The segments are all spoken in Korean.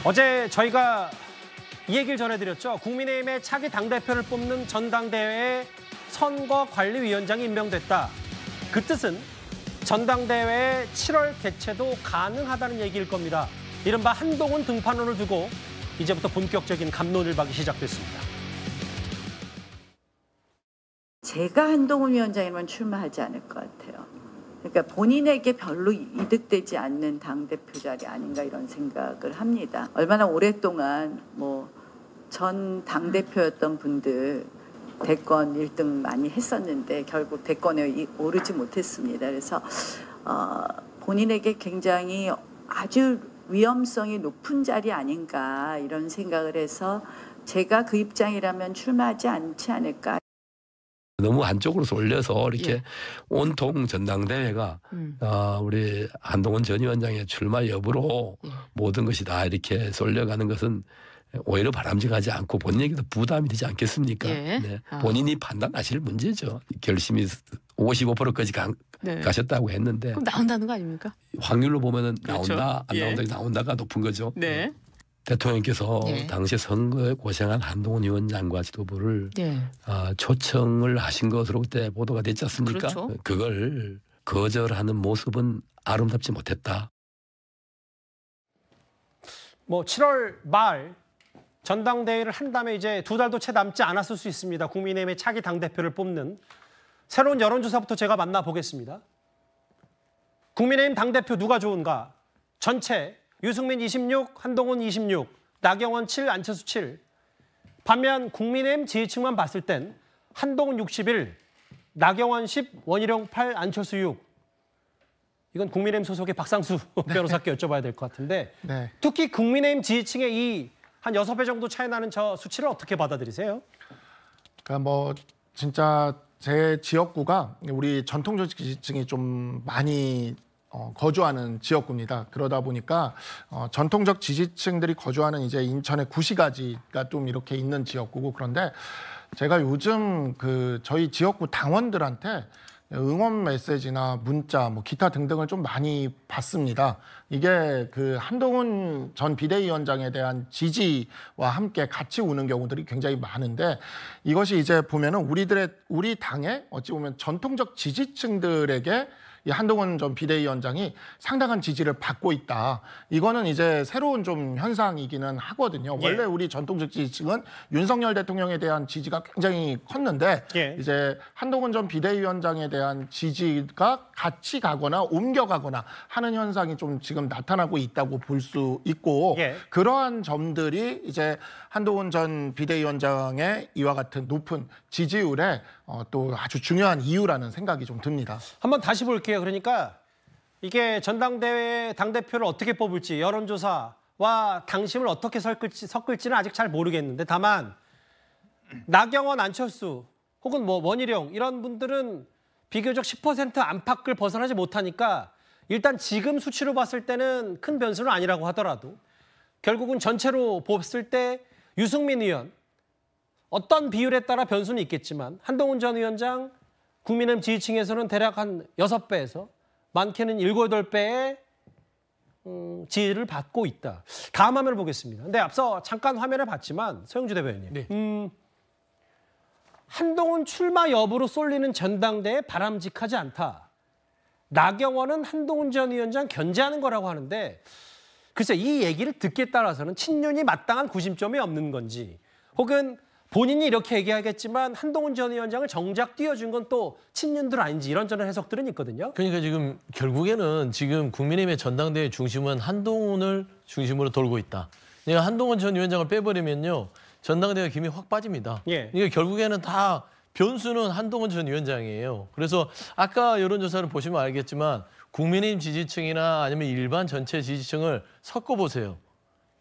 어제 저희가 이 얘기를 전해드렸죠. 국민의힘의 차기 당대표를 뽑는 전당대회에 선거관리위원장이 임명됐다. 그 뜻은 전당대회의 7월 개최도 가능하다는 얘기일 겁니다. 이른바 한동훈 등판론을 두고 이제부터 본격적인 갑론을박이 시작됐습니다. 제가 한동훈 위원장이면 출마하지 않을 것 같아요. 그러니까 본인에게 별로 이득되지 않는 당대표 자리 아닌가 이런 생각을 합니다. 얼마나 오랫동안 전 당대표였던 분들 대권 1등 많이 했었는데 결국 대권에 오르지 못했습니다. 그래서 본인에게 굉장히 아주 위험성이 높은 자리 아닌가 이런 생각을 해서 제가 그 입장이라면 출마하지 않지 않을까. 너무 안쪽으로 쏠려서 이렇게 온통 전당대회가 우리 한동훈 전 위원장의 출마 여부로 모든 것이 다 이렇게 쏠려가는 것은 오히려 바람직하지 않고 본인 얘기도 부담이 되지 않겠습니까? 네. 본인이 판단하실 문제죠. 결심이 55%까지 가셨다고 했는데. 그럼 나온다는 거 아닙니까? 확률로 보면은 그렇죠. 나온다, 안 나온다, 나온다가 높은 거죠. 네. 대통령께서 당시 선거에 고생한 한동훈 위원장과 지도부를 초청을 하신 것으로 그때 보도가 됐지 않습니까? 그렇죠. 그걸 거절하는 모습은 아름답지 못했다. 7월 말 전당대회를 한 다음에 이제 2달도 채 남지 않았을 수 있습니다. 국민의힘의 차기 당대표를 뽑는 새로운 여론조사부터 제가 만나보겠습니다. 국민의힘 당대표 누가 좋은가? 전체 유승민 26, 한동훈 26, 나경원 7, 안철수 7. 반면 국민의힘 지지층만 봤을 땐 한동훈 61, 나경원 10, 원희룡 8, 안철수 6. 이건 국민의힘 소속의 박상수 변호사께 여쭤봐야 될 것 같은데 특히 국민의힘 지지층의 이 한 6배 정도 차이 나는 저 수치를 어떻게 받아들이세요? 그러니까 진짜 제 지역구가 우리 전통적 지지층이 좀 많이 거주하는 지역구입니다. 그러다 보니까 전통적 지지층들이 거주하는 이제 인천의 구시가지가 좀 이렇게 있는 지역구고, 그런데 제가 요즘 저희 지역구 당원들한테 응원 메시지나 문자, 기타 등등을 좀 많이 받습니다. 이게 한동훈 전 비대위원장에 대한 지지와 함께 같이 오는 경우들이 굉장히 많은데, 이것이 이제 보면은 우리 당의 어찌 보면 전통적 지지층들에게 이 한동훈 전 비대위원장이 상당한 지지를 받고 있다. 이거는 이제 새로운 좀 현상이기는 하거든요. 원래 우리 전통적 지지층은 윤석열 대통령에 대한 지지가 굉장히 컸는데 이제 한동훈 전 비대위원장에 대한 지지가 같이 가거나 옮겨가거나 하는 현상이 좀 지금 나타나고 있다고 볼 수 있고, 그러한 점들이 이제 한동훈 전 비대위원장의 이와 같은 높은 지지율에 또 아주 중요한 이유라는 생각이 좀 듭니다. 한번 다시 볼게요. 그러니까 이게 전당대회 당대표를 어떻게 뽑을지, 여론조사와 당심을 어떻게 섞을지는 아직 잘 모르겠는데, 다만 나경원, 안철수 혹은 원희룡 이런 분들은 비교적 10% 안팎을 벗어나지 못하니까 일단 지금 수치로 봤을 때는 큰 변수는 아니라고 하더라도 결국은 전체로 봤을 때 유승민 의원 어떤 비율에 따라 변수는 있겠지만 한동훈 전 위원장 국민의힘 지지층에서는 대략 한 6배에서 많게는 7, 8배의 지지를 받고 있다. 다음 화면을 보겠습니다. 근데 앞서 잠깐 화면을 봤지만 서영주 대변인님. 한동훈 출마 여부로 쏠리는 전당대회 바람직하지 않다. 나경원은 한동훈 전 위원장 견제하는 거라고 하는데, 글쎄 이 얘기를 듣기에 따라서는 친윤이 마땅한 구심점이 없는 건지, 혹은 본인이 이렇게 얘기하겠지만 한동훈 전 위원장을 정작 띄워준 건 또 친윤들 아닌지, 이런저런 해석들은 있거든요. 그러니까 지금 결국에는 지금 국민의힘의 전당대회 중심은 한동훈을 중심으로 돌고 있다. 그러니까 한동훈 전 위원장을 빼버리면요, 전당대회 김이 확 빠집니다. 이게 결국에는 다 변수는 한동훈 전 위원장이에요. 그래서 아까 여론조사를 보시면 알겠지만 국민의힘 지지층이나 아니면 일반 전체 지지층을 섞어보세요.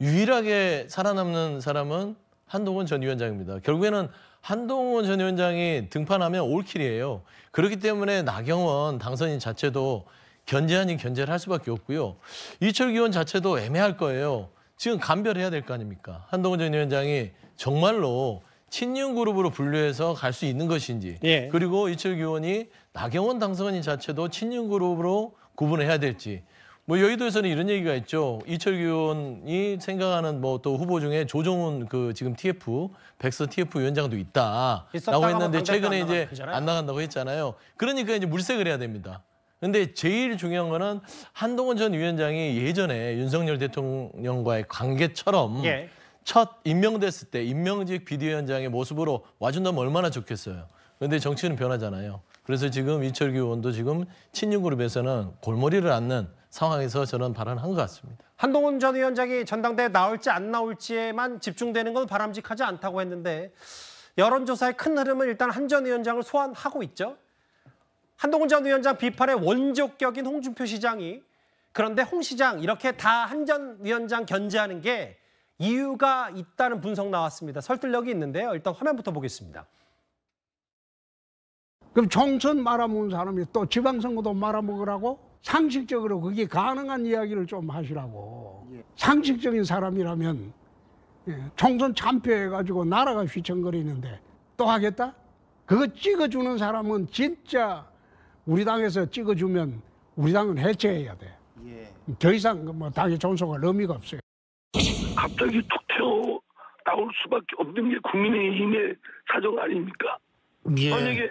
유일하게 살아남는 사람은 한동훈 전 위원장입니다. 결국에는 한동훈 전 위원장이 등판하면 올킬이에요. 그렇기 때문에 나경원 당선인 자체도 견제 아닌 견제를 할 수밖에 없고요. 이철규 의원 자체도 애매할 거예요. 지금 감별해야 될 거 아닙니까? 한동훈 전 위원장이 정말로 친윤 그룹으로 분류해서 갈 수 있는 것인지, 그리고 이철규 의원이 나경원 당선인 자체도 친윤 그룹으로 구분해야 될지, 뭐 여의도에서는 이런 얘기가 있죠. 이철규 의원이 생각하는 뭐 또 후보 중에 조정훈 그 지금 TF 백서 TF 위원장도 있다라고 있었다가 했는데 뭐 최근에 당대표 이제 나가잖아요. 안 나간다고 했잖아요. 그러니까 이제 물색을 해야 됩니다. 근데 제일 중요한 거는 한동훈 전 위원장이 예전에 윤석열 대통령과의 관계처럼 예. 첫 임명됐을 때 임명직 비대위원장의 모습으로 와준다면 얼마나 좋겠어요. 그런데 정치는 변하잖아요. 그래서 지금 이철규 의원도 지금 친윤그룹에서는 골머리를 앓는 상황에서 저는 발언한 것 같습니다. 한동훈 전 위원장이 전당대회 나올지 안 나올지에만 집중되는 건 바람직하지 않다고 했는데 여론조사의 큰 흐름은 일단 한 전 위원장을 소환하고 있죠. 한동훈 전 위원장 비판의 원조격인 홍준표 시장이 그런데 홍 시장 이렇게 다 한 전 위원장 견제하는 게 이유가 있다는 분석 나왔습니다. 설득력이 있는데요. 일단 화면부터 보겠습니다. 그럼 총선 말아먹은 사람이 또 지방선거도 말아먹으라고? 상식적으로 그게 가능한 이야기를 좀 하시라고. 상식적인 사람이라면 총선 참패해가지고 나라가 휘청거리는데 또 하겠다? 그거 찍어주는 사람은 진짜 우리 당에서 찍어주면 우리 당은 해체해야 돼. 더 이상 뭐 당에 존속할 의미가 없어요. 갑자기 툭 튀어 나올 수밖에 없는 게 국민의힘의 사정 아닙니까? 만약에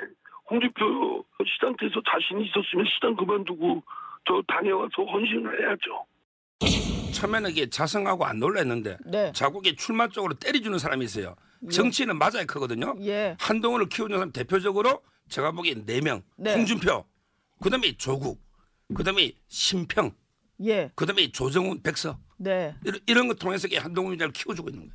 홍준표 시장께서 자신이 있었으면 시장 그만두고 저 당에 와서 헌신을 해야죠. 처음에는 이게 자성하고 안 놀랐는데 네. 자국에 출마 쪽으로 때려주는 사람이 있어요. 정치는 맞아야 크거든요. 예. 한동훈을 키우는 사람 대표적으로 제가 보기엔 4명. 네. 홍준표, 그다음에 조국, 그다음에 심평, 예. 그다음에 조정훈, 백서. 네. 이런 거 통해서 한동훈 위원장을 키워주고 있는 거예요.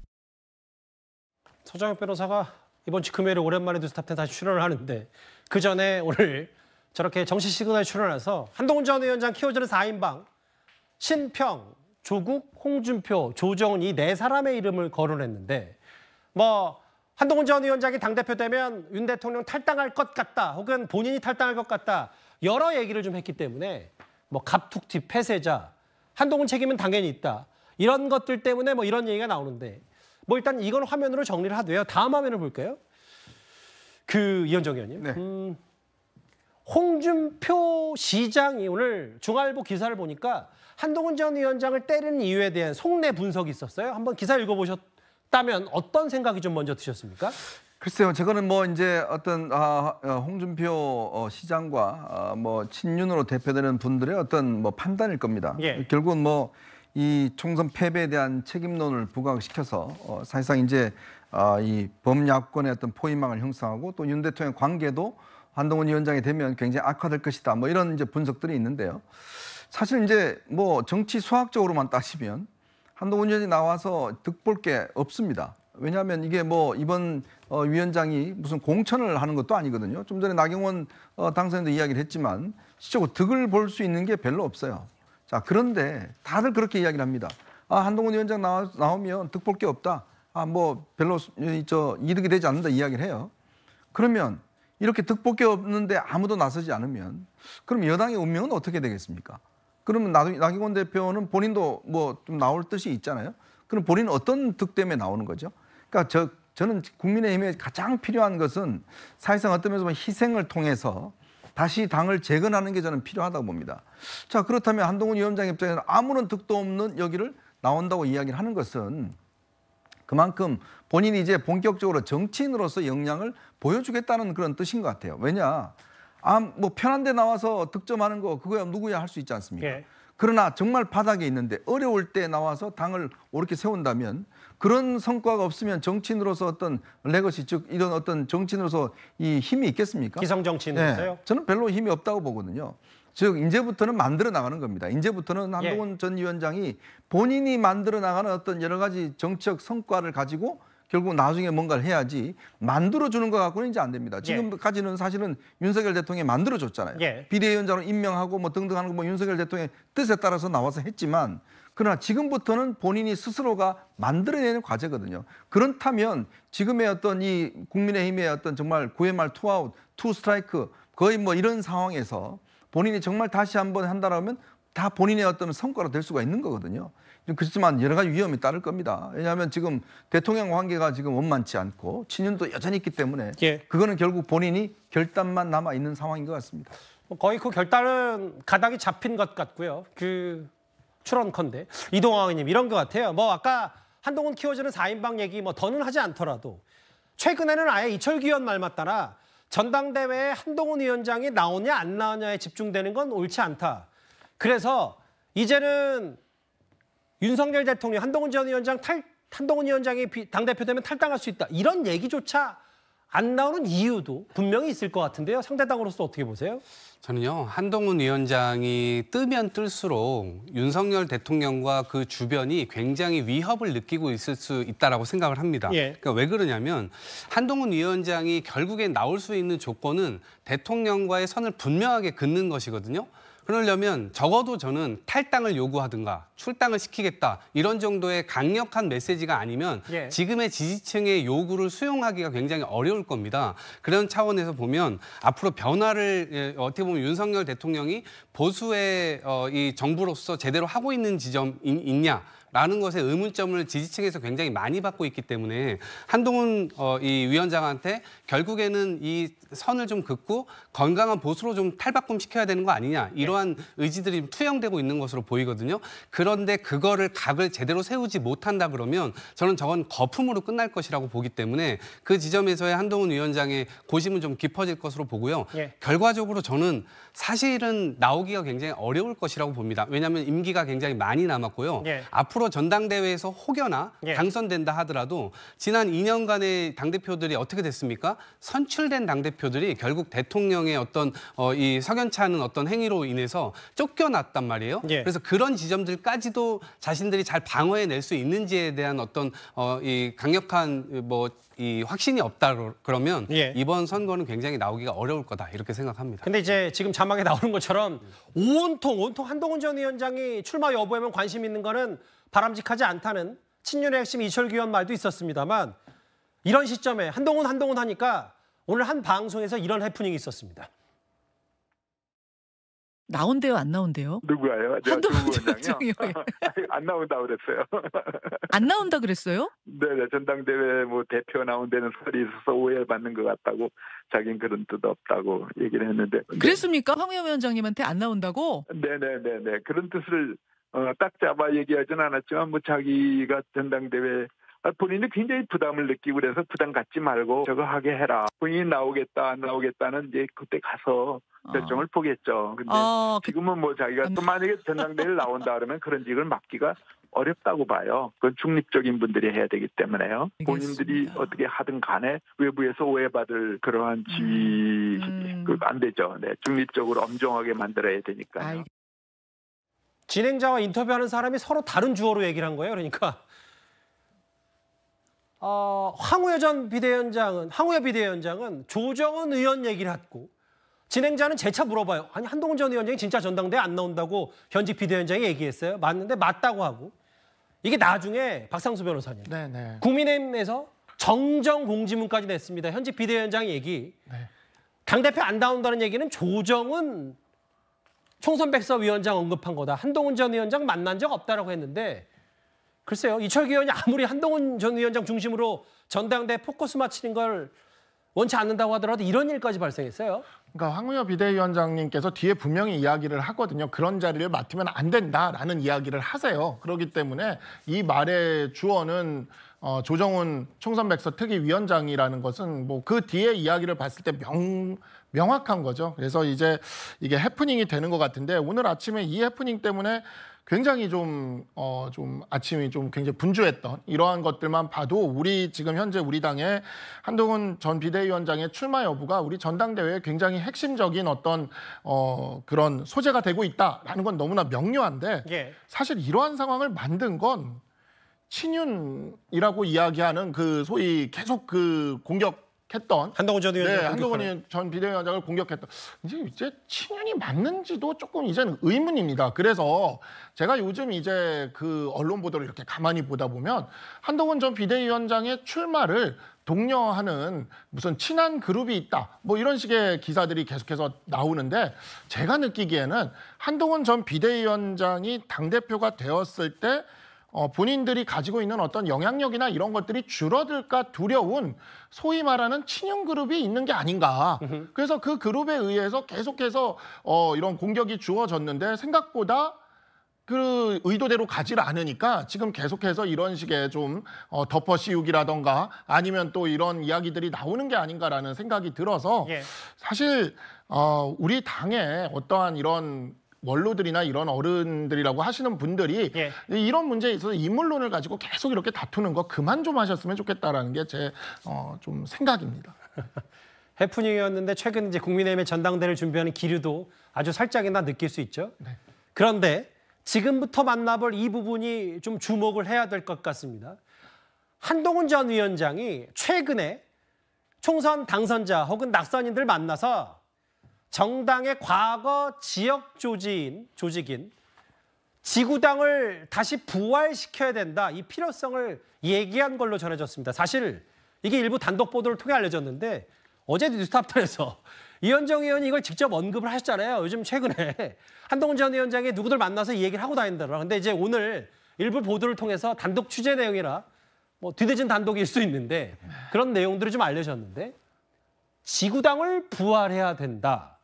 서장혁 변호사가 이번 주 금요일에 오랜만에 뉴스탑10 다시 출연을 하는데 그 전에 오늘 저렇게 정시 시그널에 출연해서 한동훈 전 위원장 키워주는 4인방 신평, 조국, 홍준표, 조정훈 이 4사람의 이름을 거론했는데 뭐 한동훈 전 위원장이 당대표 되면 윤 대통령 탈당할 것 같다 혹은 본인이 탈당할 것 같다 여러 얘기를 좀 했기 때문에 뭐 갑툭튀 폐쇄자 한동훈 책임은 당연히 있다 이런 것들 때문에 뭐 이런 얘기가 나오는데 뭐 일단 이건 화면으로 정리를 하고요. 다음 화면을 볼까요? 이현정 의원님. 네. 홍준표 시장이 오늘 중앙일보 기사를 보니까 한동훈 전 위원장을 때리는 이유에 대한 속내 분석이 있었어요. 한번 기사 읽어보셨다면 어떤 생각이 좀 먼저 드셨습니까? 글쎄요, 저거는 뭐 이제 어떤 홍준표 시장과 뭐 친윤으로 대표되는 분들의 어떤 뭐 판단일 겁니다. 예. 결국은 뭐 이 총선 패배에 대한 책임론을 부각시켜서 사실상 이제 이 범야권의 어떤 포위망을 형성하고 또 윤 대통령 관계도 한동훈 위원장이 되면 굉장히 악화될 것이다. 뭐 이런 이제 분석들이 있는데요. 사실 이제 뭐 정치 수학적으로만 따지면 한동훈 위원장이 나와서 득볼 게 없습니다. 왜냐하면 이게 뭐 이번 위원장이 무슨 공천을 하는 것도 아니거든요. 좀 전에 나경원 당선인도 이야기를 했지만 실제로 득을 볼 수 있는 게 별로 없어요. 자, 그런데 다들 그렇게 이야기를 합니다. 한동훈 위원장 나오면 득볼 게 없다. 뭐 별로 이득이 되지 않는다 이야기를 해요. 그러면 이렇게 득볼 게 없는데 아무도 나서지 않으면 그럼 여당의 운명은 어떻게 되겠습니까? 그러면 나경원 대표는 본인도 뭐 좀 나올 뜻이 있잖아요. 그럼 본인은 어떤 득 때문에 나오는 거죠? 그러니까 저는 국민의힘에 가장 필요한 것은 사실상 어떤 면에서 희생을 통해서 다시 당을 재건하는 게 저는 필요하다고 봅니다. 자, 그렇다면 한동훈 위원장 입장에서는 아무런 득도 없는 여기를 나온다고 이야기를 하는 것은 그만큼 본인이 이제 본격적으로 정치인으로서 역량을 보여주겠다는 그런 뜻인 것 같아요. 왜냐, 뭐 편한 데 나와서 득점하는 거 그거야 누구야 할 수 있지 않습니까? 예. 그러나 정말 바닥에 있는데 어려울 때 나와서 당을 옳게 세운다면 그런 성과가 없으면 정치인으로서 어떤 레거시 즉 이런 어떤 정치인으로서 이 힘이 있겠습니까? 기성 정치인으로서요? 저는 별로 힘이 없다고 보거든요. 즉 이제부터는 만들어 나가는 겁니다. 이제부터는 한동훈 전 위원장이 본인이 만들어 나가는 어떤 여러 가지 정치적 성과를 가지고 결국 나중에 뭔가를 해야지 만들어주는 것 갖고는 이제 안 됩니다. 지금까지는 사실은 윤석열 대통령이 만들어줬잖아요. 예. 비대위원장으로 임명하고 뭐 등등 하는 거 뭐 윤석열 대통령의 뜻에 따라서 나와서 했지만 그러나 지금부터는 본인이 스스로가 만들어내는 과제거든요. 그렇다면 지금의 어떤 이 국민의힘의 어떤 정말 9회 말 투아웃, 투 스트라이크 거의 뭐 이런 상황에서 본인이 정말 다시 한번 한다라면 다 본인의 어떤 성과로 될 수가 있는 거거든요. 그렇지만 여러 가지 위험이 따를 겁니다. 왜냐하면 지금 대통령 관계가 지금 원만치 않고 친윤도 여전히 있기 때문에 그거는 결국 본인이 결단만 남아 있는 상황인 것 같습니다. 거의 그 결단은 가닥이 잡힌 것 같고요. 출원컨대 이동환 의원님 이런 것 같아요. 뭐 아까 한동훈 키워주는 4인방 얘기 뭐 더는 하지 않더라도 최근에는 아예 이철규 의원 말 맞다나 전당대회에 한동훈 위원장이 나오냐 안 나오냐에 집중되는 건 옳지 않다. 그래서 이제는 윤석열 대통령, 한동훈 전 위원장 한동훈 위원장이 당대표 되면 탈당할 수 있다. 이런 얘기조차 안 나오는 이유도 분명히 있을 것 같은데요. 상대당으로서 어떻게 보세요? 저는요, 한동훈 위원장이 뜨면 뜰수록 윤석열 대통령과 그 주변이 굉장히 위협을 느끼고 있을 수 있다라고 생각을 합니다. 예. 그러니까 왜 그러냐면 한동훈 위원장이 결국엔 나올 수 있는 조건은 대통령과의 선을 분명하게 긋는 것이거든요. 그러려면 적어도 저는 탈당을 요구하든가 출당을 시키겠다 이런 정도의 강력한 메시지가 아니면 예. 지금의 지지층의 요구를 수용하기가 굉장히 어려울 겁니다. 그런 차원에서 보면 앞으로 변화를 어떻게 보면 윤석열 대통령이 보수의 이 정부로서 제대로 하고 있는 지점이 있냐. 라는 것에 의문점을 지지층에서 굉장히 많이 받고 있기 때문에 한동훈 이 위원장한테 결국에는 이 선을 좀 긋고 건강한 보수로 좀 탈바꿈 시켜야 되는 거 아니냐 이러한 의지들이 투영되고 있는 것으로 보이거든요. 그런데 그거를 각을 제대로 세우지 못한다 그러면 저는 저건 거품으로 끝날 것이라고 보기 때문에 그 지점에서의 한동훈 위원장의 고심은 좀 깊어질 것으로 보고요. 예. 결과적으로 저는 사실은 나오기가 굉장히 어려울 것이라고 봅니다. 왜냐하면 임기가 굉장히 많이 남았고요. 예. 앞으로 전당대회에서 혹여나 예. 당선된다 하더라도 지난 2년간의 당대표들이 어떻게 됐습니까? 선출된 당대표들이 결국 대통령의 어떤 이 석연치 않은 어떤 행위로 인해서 쫓겨났단 말이에요. 예. 그래서 그런 지점들까지도 자신들이 잘 방어해낼 수 있는지에 대한 어떤 이 강력한 이 확신이 없다 그러면 예. 이번 선거는 굉장히 나오기가 어려울 거다 이렇게 생각합니다. 근데 이제 지금 자막에 나오는 것처럼 온통 한동훈 전 위원장이 출마 여부에만 관심 있는 거는 바람직하지 않다는 친윤의 핵심 이철규 의원 말도 있었습니다만 이런 시점에 한동훈 하니까 오늘 한 방송에서 이런 해프닝이 있었습니다. 나온대요, 안 나온대요? 누구예요? 한동훈 위원장이요? 안 나온다 그랬어요. 안 나온다 그랬어요? 네네, 전당대회 뭐 대표 나온다는 소리 있어서 오해받는 것 같다고 자기는 그런 뜻 없다고 얘기를 했는데. 그랬습니까? 황우여 위원장님한테 안 나온다고? 네네네네. 그런 뜻을 딱 잡아 얘기하진 않았지만 뭐 자기가 전당대회 본인이 굉장히 부담을 느끼고 그래서 부담 갖지 말고 저거 하게 해라. 본인이 나오겠다 안 나오겠다는 이제 그때 가서 결정을 보겠죠. 근데 지금은 뭐 자기가 또 만약에 전당대회를 나온다 그러면 그런 직을 맡기가 어렵다고 봐요. 그건 중립적인 분들이 해야 되기 때문에요. 본인들이 어떻게 하든 간에 외부에서 오해받을 그러한 지위 안 되죠. 네, 중립적으로 엄정하게 만들어야 되니까요. 진행자와 인터뷰하는 사람이 서로 다른 주어로 얘기를 한 거예요. 그러니까 황우여 비대위원장은 조정은 의원 얘기를 했고 진행자는 재차 물어봐요. 아니 한동훈 전 위원장이 진짜 전당대회 안 나온다고 현직 비대위원장이 얘기했어요. 맞는데 맞다고 하고 이게 나중에 박상수 변호사님 네네. 국민의힘에서 정정 공지문까지 냈습니다. 현직 비대위원장 얘기. 네. 당대표 안 나온다는 얘기는 조정은 총선백서위원장 언급한 거다. 한동훈 전 위원장 만난 적 없다라고 했는데 글쎄요. 이철규 의원이 아무리 한동훈 전 위원장 중심으로 전당대회 포커스 맞추는 걸 원치 않는다고 하더라도 이런 일까지 발생했어요. 그러니까 황우여 비대위원장님께서 뒤에 분명히 이야기를 하거든요. 그런 자리를 맡으면 안 된다라는 이야기를 하세요. 그렇기 때문에 이 말의 주어는 조정훈 총선백서 특위위원장이라는 것은 뭐 그 뒤에 이야기를 봤을 때 명확한 거죠. 그래서 이제 이게 해프닝이 되는 것 같은데 오늘 아침에 이 해프닝 때문에 굉장히 좀 아침이 좀 굉장히 분주했던 이러한 것들만 봐도 우리 지금 현재 우리 당의 한동훈 전 비대위원장의 출마 여부가 우리 전당대회에 굉장히 핵심적인 어떤 그런 소재가 되고 있다라는 건 너무나 명료한데 예. 사실 이러한 상황을 만든 건 친윤이라고 이야기하는 그 소위 계속 그 공격했던 한동훈 전 위원장 한동훈 전 비대위원장을 공격했던 이제 친윤이 맞는지도 조금 이제는 의문입니다. 그래서 제가 요즘 이제 그 언론 보도를 이렇게 가만히 보다 보면 한동훈 전 비대위원장의 출마를 독려하는 무슨 친한 그룹이 있다. 뭐 이런 식의 기사들이 계속해서 나오는데 제가 느끼기에는 한동훈 전 비대위원장이 당대표가 되었을 때 본인들이 가지고 있는 어떤 영향력이나 이런 것들이 줄어들까 두려운 소위 말하는 친윤 그룹이 있는 게 아닌가. 그래서 그 그룹에 의해서 계속해서 이런 공격이 주어졌는데 생각보다 그 그 의도대로 가지를 않으니까 지금 계속해서 이런 식의 좀 덮어 씌우기라던가 아니면 또 이런 이야기들이 나오는 게 아닌가라는 생각이 들어서 사실 우리 당에 어떠한 이런 원로들이나 이런 어른들이라고 하시는 분들이 이런 문제에 있어서 인물론을 가지고 계속 이렇게 다투는 거 그만 좀 하셨으면 좋겠다라는 게 제 좀 생각입니다. 해프닝이었는데 최근 이제 국민의힘의 전당대회를 준비하는 기류도 아주 살짝이나 느낄 수 있죠. 그런데 지금부터 만나볼 이 부분이 좀 주목을 해야 될 것 같습니다. 한동훈 전 위원장이 최근에 총선 당선자 혹은 낙선인들 만나서 정당의 과거 지역 조직인 지구당을 다시 부활시켜야 된다. 이 필요성을 얘기한 걸로 전해졌습니다. 사실 이게 일부 단독 보도를 통해 알려졌는데 어제 뉴스탑터에서 이현정 의원이 이걸 직접 언급을 하셨잖아요. 요즘 최근에 한동훈 전 위원장이 누구들 만나서 이 얘기를 하고 다닌다라. 근데 이제 오늘 일부 보도를 통해서 단독 취재 내용이라 뭐 뒤늦은 단독일 수 있는데 그런 내용들이 좀 알려졌는데 지구당을 부활해야 된다.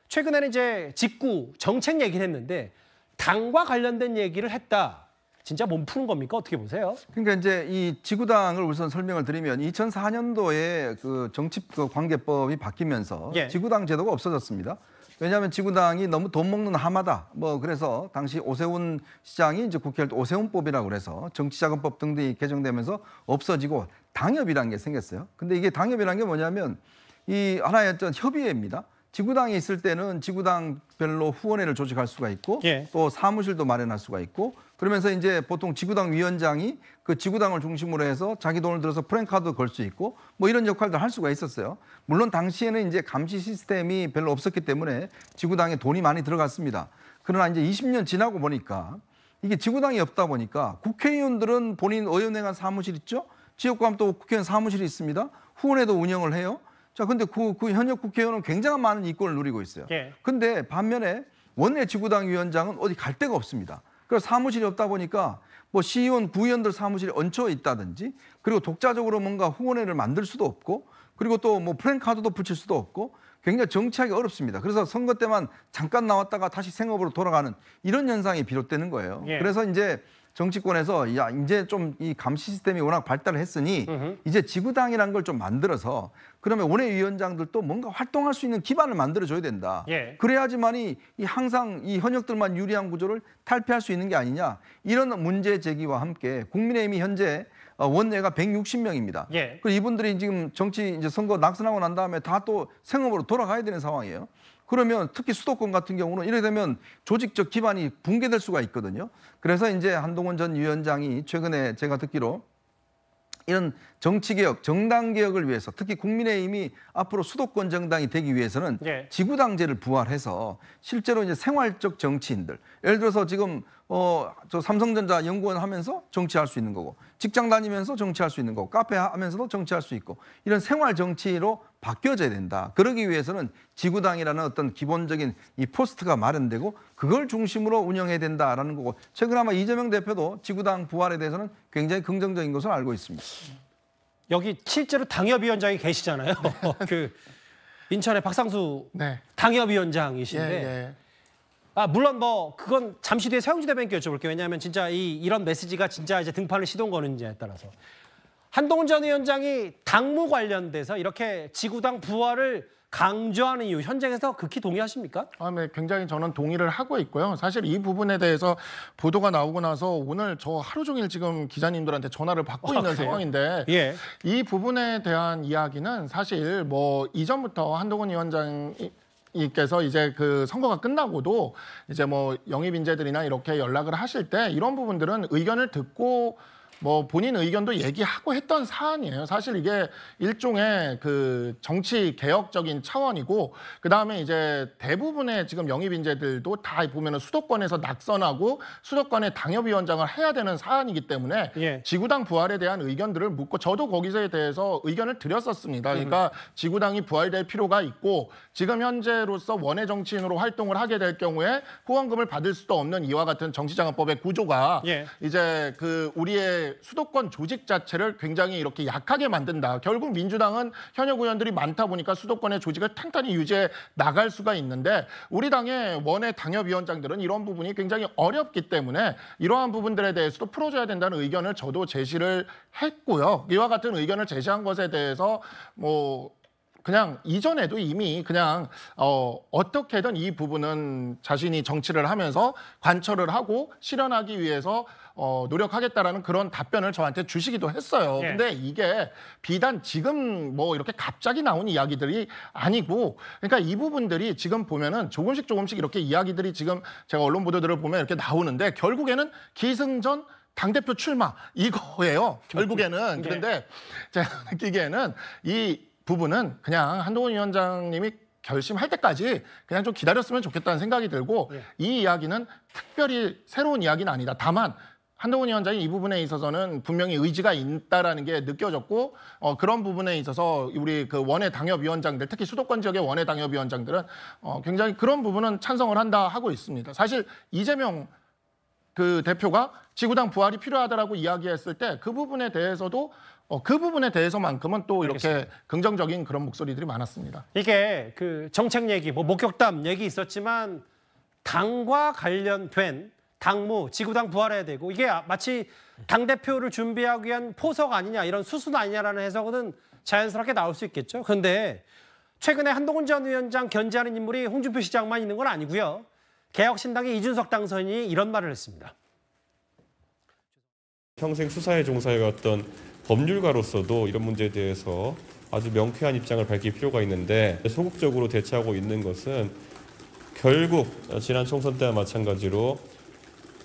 최근에는 이제 직구 정책 얘기를 했는데 당과 관련된 얘기를 했다. 진짜 몸 푸는 겁니까? 어떻게 보세요? 그러니까 이제 이 지구당을 우선 설명을 드리면 2004년도에 그 정치 관계법이 바뀌면서 지구당 제도가 없어졌습니다. 왜냐하면 지구당이 너무 돈 먹는 하마다. 뭐 그래서 당시 오세훈 시장이 이제 국회할 때 오세훈법이라고 그래서 정치자금법 등등이 개정되면서 없어지고 당협이라는 게 생겼어요. 근데 이게 당협이라는 게 뭐냐면 이 하나의 어떤 협의회입니다. 지구당이 있을 때는 지구당별로 후원회를 조직할 수가 있고 또 사무실도 마련할 수가 있고 그러면서 이제 보통 지구당 위원장이 그 지구당을 중심으로 해서 자기 돈을 들어서 프랜카드도 걸 수 있고 뭐 이런 역할도 할 수가 있었어요. 물론 당시에는 이제 감시 시스템이 별로 없었기 때문에 지구당에 돈이 많이 들어갔습니다. 그러나 이제 20년 지나고 보니까 이게 지구당이 없다 보니까 국회의원들은 본인 의원회관 사무실 있죠? 지역구하면 또 국회의원 사무실이 있습니다. 후원회도 운영을 해요. 자, 근데 그 현역 국회의원은 굉장한 많은 이권을 누리고 있어요. 근데 반면에 원내 지구당 위원장은 어디 갈 데가 없습니다. 그래서 사무실이 없다 보니까 뭐 시의원, 구의원들 사무실이 얹혀 있다든지 그리고 독자적으로 뭔가 후원회를 만들 수도 없고 그리고 또 뭐 프랜카드도 붙일 수도 없고 굉장히 정치하기 어렵습니다. 그래서 선거 때만 잠깐 나왔다가 다시 생업으로 돌아가는 이런 현상이 비롯되는 거예요. 그래서 이제 정치권에서 야 이제 좀 이 감시 시스템이 워낙 발달을 했으니 이제 지구당이라는 걸 좀 만들어서 그러면 원외위원장들도 뭔가 활동할 수 있는 기반을 만들어줘야 된다. 그래야지만이 이 항상 이 현역들만 유리한 구조를 탈피할 수 있는 게 아니냐. 이런 문제 제기와 함께 국민의힘이 현재 원내가 160명입니다. 그리고 이분들이 지금 정치 이제 선거 낙선하고 난 다음에 다 또 생업으로 돌아가야 되는 상황이에요. 그러면 특히 수도권 같은 경우는 이렇게 되면 조직적 기반이 붕괴될 수가 있거든요. 그래서 이제 한동훈 전 위원장이 최근에 제가 듣기로 이런 정치개혁, 정당개혁을 위해서 특히 국민의힘이 앞으로 수도권 정당이 되기 위해서는 지구당제를 부활해서 실제로 이제 생활적 정치인들 예를 들어서 지금 저 삼성전자 연구원 하면서 정치할 수 있는 거고 직장 다니면서 정치할 수 있는 거고 카페 하면서도 정치할 수 있고 이런 생활 정치로 바뀌어져야 된다. 그러기 위해서는 지구당이라는 어떤 기본적인 이 포스트가 마련되고 그걸 중심으로 운영해야 된다라는 거고 최근 아마 이재명 대표도 지구당 부활에 대해서는 굉장히 긍정적인 것으로 알고 있습니다. 여기 실제로 당협위원장이 계시잖아요. 그 인천의 박상수 당협위원장이신데 물론 뭐 그건 잠시 뒤에 서영주 대변인께 여쭤볼게요. 왜냐하면 진짜 이런 메시지가 진짜 이제 등판을 시동 거는지에 따라서 한동훈 전 위원장이 당무 관련돼서 이렇게 지구당 부활을 강조하는 이유 현장에서 극히 동의하십니까? 네, 굉장히 저는 동의를 하고 있고요. 사실 이 부분에 대해서 보도가 나오고 나서 오늘 저 하루 종일 지금 기자님들한테 전화를 받고 있는 상황인데 이 부분에 대한 이야기는 사실 뭐 이전부터 한동훈 위원장께서 이제 그 선거가 끝나고도 이제 뭐 영입 인재들이나 이렇게 연락을 하실 때 이런 부분들은 의견을 듣고 뭐 본인 의견도 얘기하고 했던 사안이에요. 사실 이게 일종의 그 정치 개혁적인 차원이고 그다음에 이제 대부분의 지금 영입 인재들도 다 보면은 수도권에서 낙선하고 수도권에 당협위원장을 해야 되는 사안이기 때문에 지구당 부활에 대한 의견들을 묻고 저도 거기서에 대해서 의견을 드렸었습니다. 그러니까 지구당이 부활될 필요가 있고 지금 현재로서 원외 정치인으로 활동을 하게 될 경우에 후원금을 받을 수도 없는 이와 같은 정치자금법의 구조가 이제 그 우리의 이게 수도권 조직 자체를 굉장히 이렇게 약하게 만든다. 결국 민주당은 현역 의원들이 많다 보니까 수도권의 조직을 탄탄히 유지해 나갈 수가 있는데 우리 당의 원외 당협위원장들은 이런 부분이 굉장히 어렵기 때문에 이러한 부분들에 대해서도 풀어줘야 된다는 의견을 저도 제시를 했고요. 이와 같은 의견을 제시한 것에 대해서 그냥 이전에도 이미 그냥 어떻게든 이 부분은 자신이 정치를 하면서 관철을 하고 실현하기 위해서 노력하겠다라는 그런 답변을 저한테 주시기도 했어요. 예. 근데 이게 비단 지금 이렇게 갑자기 나온 이야기들이 아니고 그러니까 이 부분들이 지금 보면은 조금씩 이렇게 이야기들이 지금 제가 언론 보도들을 보면 이렇게 나오는데 결국에는 기승전 당대표 출마 이거예요. 결국에는. 그런데 제가 느끼기에는 이 부분은 그냥 한동훈 위원장님이 결심할 때까지 그냥 좀 기다렸으면 좋겠다는 생각이 들고 이 이야기는 특별히 새로운 이야기는 아니다. 다만 한동훈 위원장이 이 부분에 있어서는 분명히 의지가 있다라는 게 느껴졌고 그런 부분에 있어서 우리 그 원외 당협위원장들 특히 수도권 지역의 원외 당협위원장들은 굉장히 그런 부분은 찬성을 한다 하고 있습니다. 사실 이재명 그 대표가 지구당 부활이 필요하다라고 이야기했을 때 그 부분에 대해서도 그 부분에 대해서만큼은 또 이렇게 알겠습니다. 긍정적인 그런 목소리들이 많았습니다. 이게 그 정책 얘기, 목격담 얘기 있었지만 당과 관련된 당무, 지구당 부활해야 되고 이게 마치 당대표를 준비하기 위한 포석 아니냐 이런 수순 아니냐라는 해석은 자연스럽게 나올 수 있겠죠. 그런데 최근에 한동훈 전 위원장 견제하는 인물이 홍준표 시장만 있는 건 아니고요. 개혁신당의 이준석 당선인이 이런 말을 했습니다. 평생 수사에 종사해왔던 법률가로서도 이런 문제에 대해서 아주 명쾌한 입장을 밝힐 필요가 있는데 소극적으로 대처하고 있는 것은 결국 지난 총선 때와 마찬가지로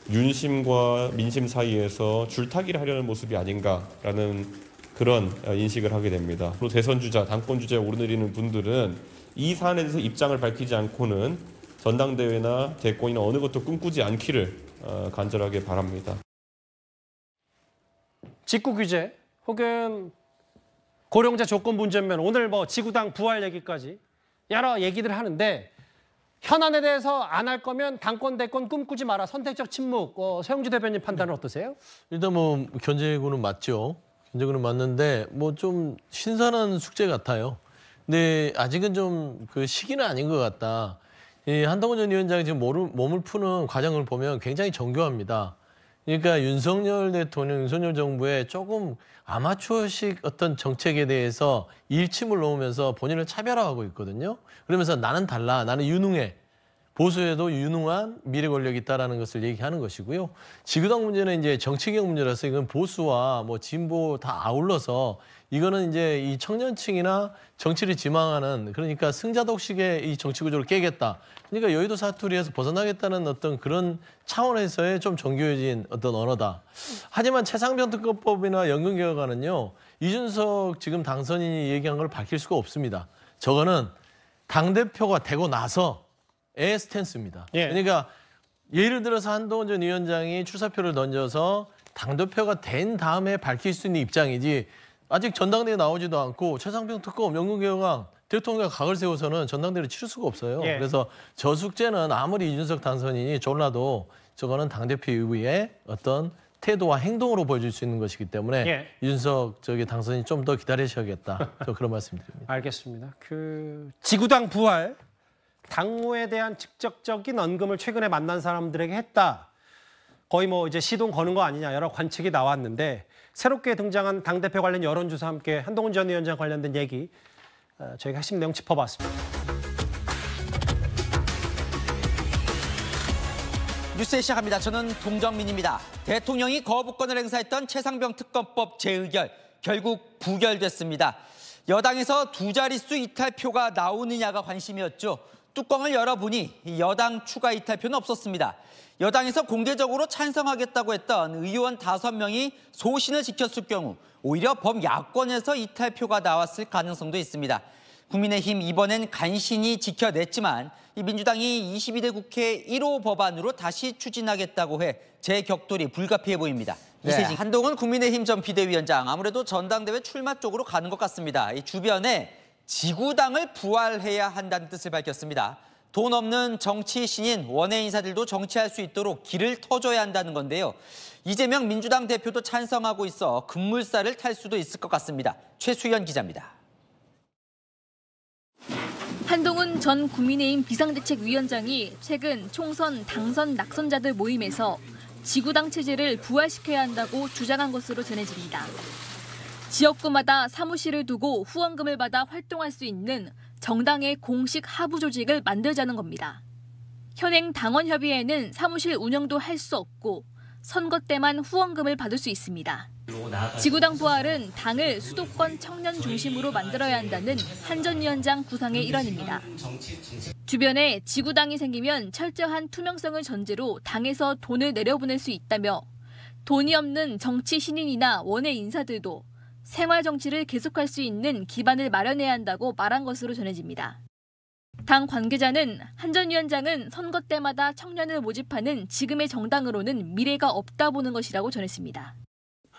윤심과 민심 사이에서 줄타기를 하려는 모습이 아닌가라는 그런 인식을 하게 됩니다. 또 대선 주자, 당권 주자에 오르내리는 분들은 이 사안에 대해서 입장을 밝히지 않고는 전당대회나 대권이나 어느 것도 꿈꾸지 않기를 간절하게 바랍니다. 직구 규제 혹은 고령자 조건 분전면 오늘 지구당 부활 얘기까지 여러 얘기들 하는데 현안에 대해서 안 할 거면 당권 대권 꿈꾸지 마라. 선택적 침묵. 서영주 대변인 판단은 어떠세요? 일단 견제구는 맞죠. 견제구는 맞는데 좀 신선한 숙제 같아요. 근데 아직은 좀 그 시기는 아닌 것 같다. 이 한동훈 전 위원장이 지금 몸을 푸는 과정을 보면 굉장히 정교합니다. 그러니까 윤석열 대통령, 윤석열 정부의 조금 아마추어식 어떤 정책에 대해서 일침을 놓으면서 본인을 차별화하고 있거든요. 그러면서 나는 달라, 나는 유능해. 보수에도 유능한 미래 권력이 있다라는 것을 얘기하는 것이고요. 지구당 문제는 이제 정치경 문제라서 이건 보수와 진보 다 아울러서 이거는 이제 이 청년층이나 정치를 지망하는 그러니까 승자독식의 이 정치 구조를 깨겠다. 그러니까 여의도 사투리에서 벗어나겠다는 어떤 그런 차원에서의 좀 정교해진 어떤 언어다. 하지만 최상병 특검법이나 연금개혁안은요. 이준석 지금 당선인이 얘기한 걸 밝힐 수가 없습니다. 저거는 당대표가 되고 나서의 스탠스입니다. 그러니까 예를 들어서 한동훈 전 위원장이 출사표를 던져서 당대표가 된 다음에 밝힐 수 있는 입장이지 아직 전당대회 나오지도 않고 최상병 특검, 연금개혁안 대통령과 각을 세워서는 전당대회를 치를 수가 없어요. 그래서 저 숙제는 아무리 이준석 당선인이 졸라도 저거는 당대표 이후에 어떤 태도와 행동으로 보여줄 수 있는 것이기 때문에 이준석 당선인 좀 더 기다리셔야겠다. 저 그런 말씀드립니다. 알겠습니다. 지구당 부활, 당무에 대한 직접적인 언급을 최근에 만난 사람들에게 했다. 거의 이제 시동 거는 거 아니냐 여러 관측이 나왔는데 새롭게 등장한 당대표 관련 여론조사와 함께 한동훈 전 위원장 관련된 얘기 저희가 핵심 내용 짚어봤습니다. 뉴스 시작합니다. 저는 동정민입니다. 대통령이 거부권을 행사했던 최상병 특검법 재의결 결국 부결됐습니다. 여당에서 두 자릿수 이탈표가 나오느냐가 관심이었죠. 뚜껑을 열어보니 여당 추가 이탈표는 없었습니다. 여당에서 공개적으로 찬성하겠다고 했던 의원 5명이 소신을 지켰을 경우 오히려 범야권에서 이탈표가 나왔을 가능성도 있습니다. 국민의힘 이번엔 간신히 지켜냈지만 이 민주당이 22대 국회 1호 법안으로 다시 추진하겠다고 해 재격돌이 불가피해 보입니다. 이세진 한동훈 국민의힘 전 비대위원장 아무래도 전당대회 출마 쪽으로 가는 것 같습니다. 이 주변에 지구당을 부활해야 한다는 뜻을 밝혔습니다. 돈 없는 정치 신인 원외 인사들도 정치할 수 있도록 길을 터줘야 한다는 건데요. 이재명 민주당 대표도 찬성하고 있어 급물살을 탈 수도 있을 것 같습니다. 최수연 기자입니다. 한동훈 전 국민의힘 비상대책위원장이 최근 총선 당선 낙선자들 모임에서 지구당 체제를 부활시켜야 한다고 주장한 것으로 전해집니다. 지역구마다 사무실을 두고 후원금을 받아 활동할 수 있는 정당의 공식 하부 조직을 만들자는 겁니다. 현행 당원협의회는 사무실 운영도 할 수 없고 선거 때만 후원금을 받을 수 있습니다. 지구당 부활은 당을 수도권 청년 중심으로 만들어야 한다는 한 전 위원장 구상의 일환입니다. 주변에 지구당이 생기면 철저한 투명성을 전제로 당에서 돈을 내려보낼 수 있다며 돈이 없는 정치 신인이나 원외 인사들도 생활 정치를 계속할 수 있는 기반을 마련해야 한다고 말한 것으로 전해집니다. 당 관계자는 한 전 위원장은 선거 때마다 청년을 모집하는 지금의 정당으로는 미래가 없다 보는 것이라고 전했습니다.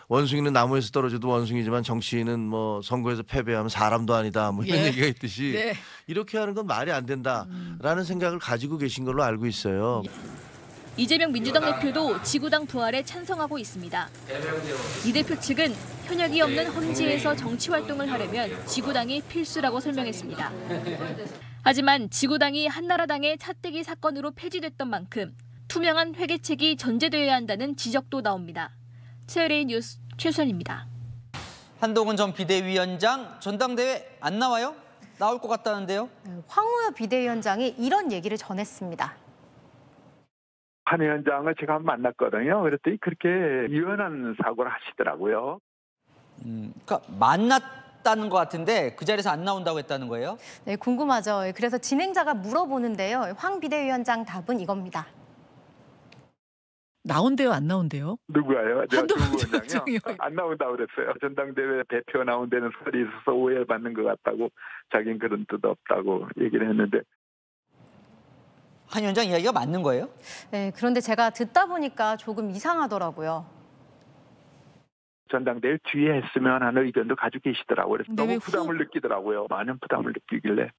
원숭이는 나무에서 떨어져도 원숭이지만 정치인은 뭐 선거에서 패배하면 사람도 아니다 뭐 이런 얘기가 있듯이 이렇게 하는 건 말이 안 된다라는 생각을 가지고 계신 걸로 알고 있어요. 이재명 민주당 대표도 지구당 부활에 찬성하고 있습니다. 이 대표 측은 현역이 없는 험지에서 정치 활동을 하려면 지구당이 필수라고 설명했습니다. 하지만 지구당이 한나라당의 차떼기 사건으로 폐지됐던 만큼 투명한 회계책이 전제되어야 한다는 지적도 나옵니다. 최을의 뉴스 최수연입니다. 한동훈 전 비대위원장 전당대회 안 나와요? 나올 것 같다는데요? 황우여 비대위원장이 이런 얘기를 전했습니다. 한 위원장을 제가 한번 만났거든요. 그랬더니 그렇게 유연한 사고를 하시더라고요. 그러니까 만났다는 것 같은데 그 자리에서 안 나온다고 했다는 거예요? 네, 궁금하죠. 그래서 진행자가 물어보는데요. 황 비대위원장 답은 이겁니다. 나온대요, 안 나온대요? 누구예요? 한동훈 위원장이요? 안 나온다고 그랬어요. 전당대회 대표 나온 데는 설이 있어서 오해받는 것 같다고 자기는 그런 뜻 없다고 얘기를 했는데. 한 위원장 이야기가 맞는 거예요? 네, 그런데 제가 듣다 보니까 조금 이상하더라고요. 전당대회 뒤에 했으면 하는 의견도 가지고 계시더라고요. 그래서 너무 부담을 느끼더라고요. 많은 부담을 느끼길래.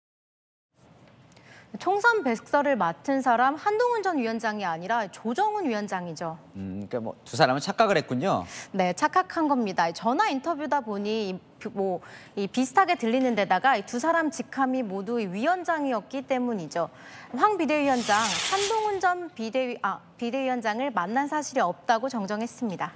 총선 백서를 맡은 사람 한동훈 전 위원장이 아니라 조정훈 위원장이죠. 그러니까 뭐 두 사람은 착각을 했군요. 네, 착각한 겁니다. 전화 인터뷰다 보니 이 비슷하게 들리는 데다가 이 두 사람 직함이 모두 위원장이었기 때문이죠. 황 비대위원장, 한동훈 전 비대위원장을 만난 사실이 없다고 정정했습니다.